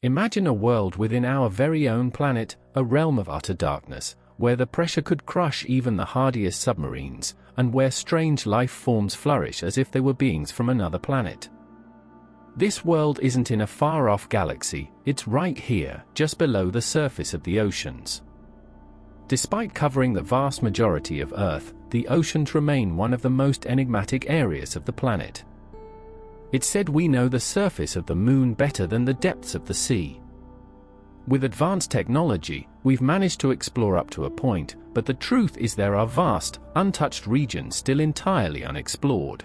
Imagine a world within our very own planet, a realm of utter darkness, where the pressure could crush even the hardiest submarines, and where strange life forms flourish as if they were beings from another planet. This world isn't in a far-off galaxy, it's right here, just below the surface of the oceans. Despite covering the vast majority of Earth, the oceans remain one of the most enigmatic areas of the planet. It's said we know the surface of the moon better than the depths of the sea. With advanced technology, we've managed to explore up to a point, but the truth is there are vast, untouched regions still entirely unexplored.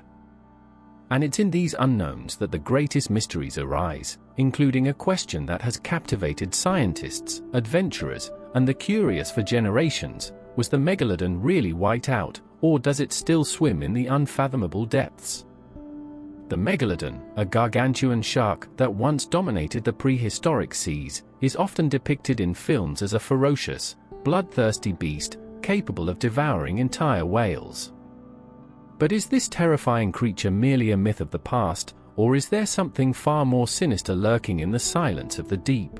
And it's in these unknowns that the greatest mysteries arise, including a question that has captivated scientists, adventurers, and the curious for generations: was the Megalodon really wiped out, or does it still swim in the unfathomable depths? The Megalodon, a gargantuan shark that once dominated the prehistoric seas, is often depicted in films as a ferocious, bloodthirsty beast capable of devouring entire whales. But is this terrifying creature merely a myth of the past, or is there something far more sinister lurking in the silence of the deep?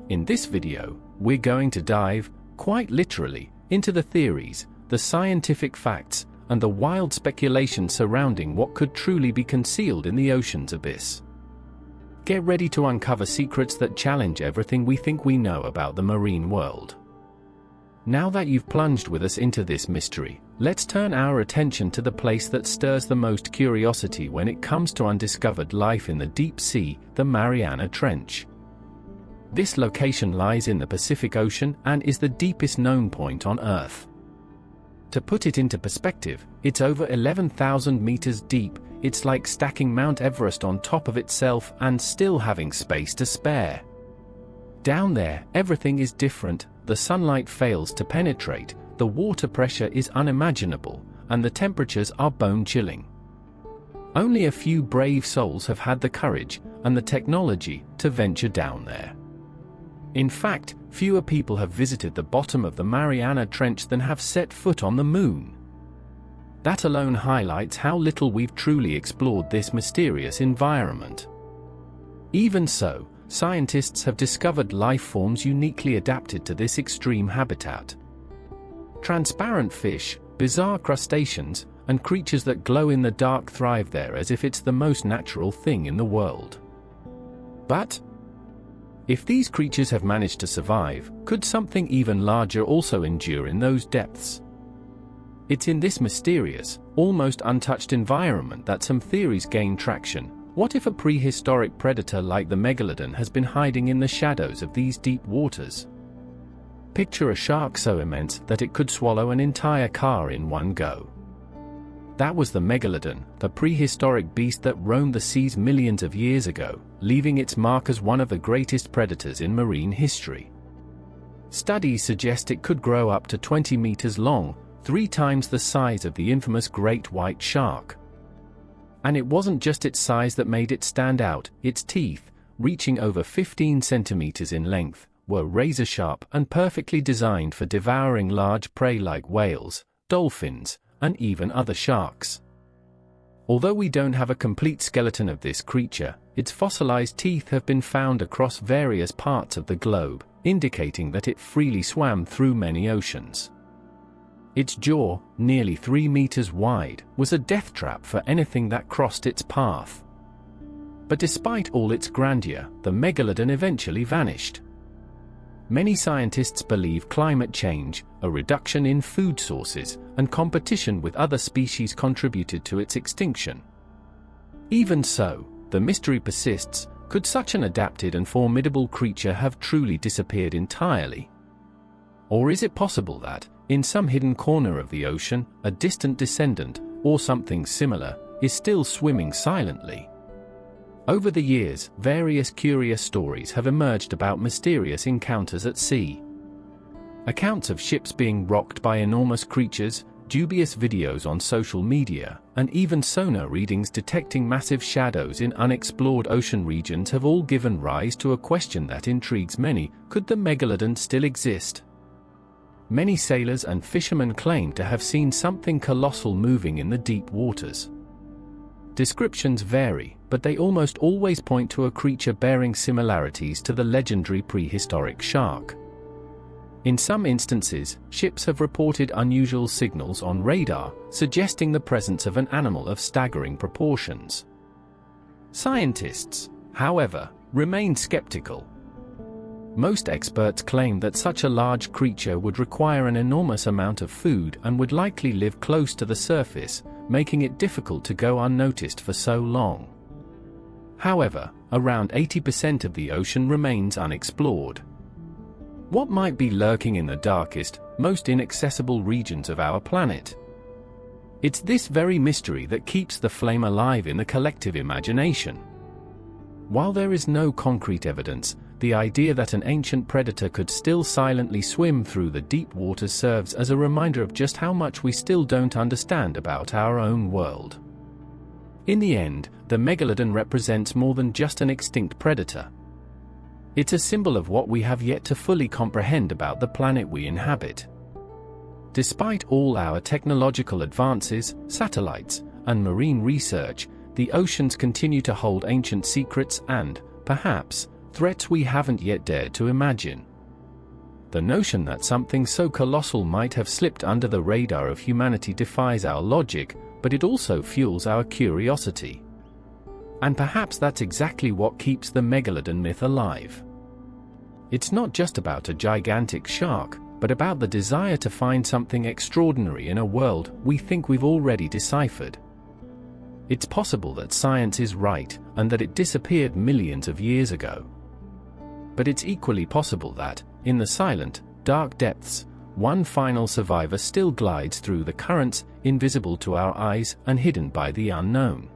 In this video, we're going to dive, quite literally, into the theories, the scientific facts, and the wild speculation surrounding what could truly be concealed in the ocean's abyss. Get ready to uncover secrets that challenge everything we think we know about the marine world. Now that you've plunged with us into this mystery, let's turn our attention to the place that stirs the most curiosity when it comes to undiscovered life in the deep sea, the Mariana Trench. This location lies in the Pacific Ocean and is the deepest known point on Earth. To put it into perspective, it's over 11,000 meters deep. It's like stacking Mount Everest on top of itself and still having space to spare. Down there, everything is different. The sunlight fails to penetrate, the water pressure is unimaginable, and the temperatures are bone-chilling. Only a few brave souls have had the courage and the technology to venture down there. In fact, fewer people have visited the bottom of the Mariana Trench than have set foot on the moon. That alone highlights how little we've truly explored this mysterious environment. Even so, scientists have discovered life forms uniquely adapted to this extreme habitat. Transparent fish, bizarre crustaceans, and creatures that glow in the dark thrive there as if it's the most natural thing in the world. But if these creatures have managed to survive, could something even larger also endure in those depths? It's in this mysterious, almost untouched environment that some theories gain traction. What if a prehistoric predator like the Megalodon has been hiding in the shadows of these deep waters? Picture a shark so immense that it could swallow an entire car in one go. That was the Megalodon, the prehistoric beast that roamed the seas millions of years ago, leaving its mark as one of the greatest predators in marine history. Studies suggest it could grow up to 20 meters long, 3 times the size of the infamous great white shark. And it wasn't just its size that made it stand out. Its teeth, reaching over 15 centimeters in length, were razor-sharp and perfectly designed for devouring large prey like whales, dolphins, and even other sharks. Although we don't have a complete skeleton of this creature, its fossilized teeth have been found across various parts of the globe, indicating that it freely swam through many oceans. Its jaw, nearly 3 meters wide, was a death trap for anything that crossed its path. But despite all its grandeur, the Megalodon eventually vanished. Many scientists believe climate change, a reduction in food sources, and competition with other species contributed to its extinction. Even so, the mystery persists. Could such an adapted and formidable creature have truly disappeared entirely? Or is it possible that, in some hidden corner of the ocean, a distant descendant, or something similar, is still swimming silently? Over the years, various curious stories have emerged about mysterious encounters at sea. Accounts of ships being rocked by enormous creatures, dubious videos on social media, and even sonar readings detecting massive shadows in unexplored ocean regions have all given rise to a question that intrigues many: could the Megalodon still exist? Many sailors and fishermen claim to have seen something colossal moving in the deep waters. Descriptions vary, but they almost always point to a creature bearing similarities to the legendary prehistoric shark. In some instances, ships have reported unusual signals on radar, suggesting the presence of an animal of staggering proportions. Scientists, however, remain skeptical. Most experts claim that such a large creature would require an enormous amount of food and would likely live close to the surface, making it difficult to go unnoticed for so long. However, around 80% of the ocean remains unexplored. What might be lurking in the darkest, most inaccessible regions of our planet? It's this very mystery that keeps the flame alive in the collective imagination. While there is no concrete evidence, the idea that an ancient predator could still silently swim through the deep waters serves as a reminder of just how much we still don't understand about our own world. In the end, the Megalodon represents more than just an extinct predator. It's a symbol of what we have yet to fully comprehend about the planet we inhabit. Despite all our technological advances, satellites, and marine research, the oceans continue to hold ancient secrets and, perhaps, threats we haven't yet dared to imagine. The notion that something so colossal might have slipped under the radar of humanity defies our logic, but it also fuels our curiosity. And perhaps that's exactly what keeps the Megalodon myth alive. It's not just about a gigantic shark, but about the desire to find something extraordinary in a world we think we've already deciphered. It's possible that science is right, and that it disappeared millions of years ago. But it's equally possible that, in the silent, dark depths, one final survivor still glides through the currents, invisible to our eyes and hidden by the unknown.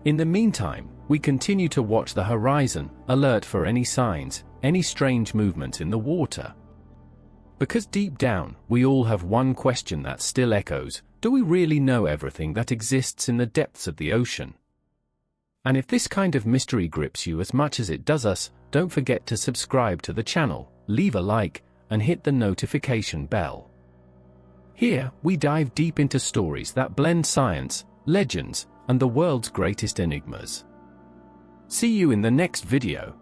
In the meantime, we continue to watch the horizon, alert for any signs, any strange movements in the water. Because deep down, we all have one question that still echoes: do we really know everything that exists in the depths of the ocean? And if this kind of mystery grips you as much as it does us, don't forget to subscribe to the channel, leave a like, and hit the notification bell. Here, we dive deep into stories that blend science, legends, and the world's greatest enigmas. See you in the next video.